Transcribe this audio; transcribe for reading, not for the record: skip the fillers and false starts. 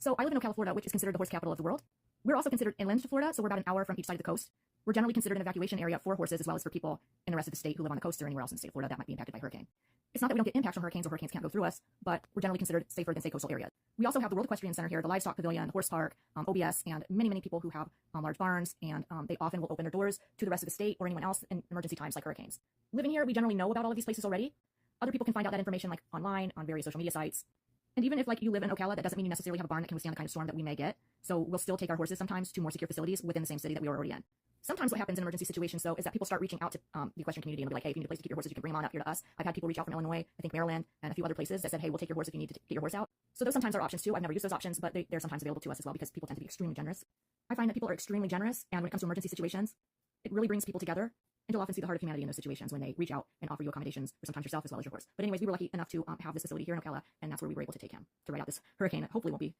So I live in Ocala, Florida, which is considered the horse capital of the world. We're also considered inland to Florida, so we're about an hour from each side of the coast. We're generally considered an evacuation area for horses as well as for people in the rest of the state who live on the coast or anywhere else in the state of Florida that might be impacted by hurricane. It's not that we don't get impacts from hurricanes or hurricanes can't go through us, but we're generally considered safer than, say, coastal areas. We also have the World Equestrian Center here, the Livestock Pavilion, the Horse Park, OBS, and many people who have large barns, and they often will open their doors to the rest of the state or anyone else in emergency times like hurricanes. Living here, we generally know about all of these places already. Other people can find out that information like online, on various social media sites. And even if like you live in Ocala, that doesn't mean you necessarily have a barn that can withstand the kind of storm that we may get. So we'll still take our horses sometimes to more secure facilities within the same city that we were already in. Sometimes what happens in emergency situations, though, is that people start reaching out to the equestrian community and they'll be like, hey, if you need a place to keep your horses, you can bring them on up here to us. I've had people reach out from Illinois, I think Maryland, and a few other places that said, hey, we'll take your horse if you need to get your horse out. So those sometimes are options too. I've never used those options, but they're sometimes available to us as well because people tend to be extremely generous. I find that people are extremely generous, and when it comes to emergency situations, it really brings people together. And you'll often see the heart of humanity in those situations when they reach out and offer you accommodations for sometimes yourself as well as your horse. But anyways, we were lucky enough to have this facility here in Ocala, and that's where we were able to take him to ride out this hurricane. Hopefully won't be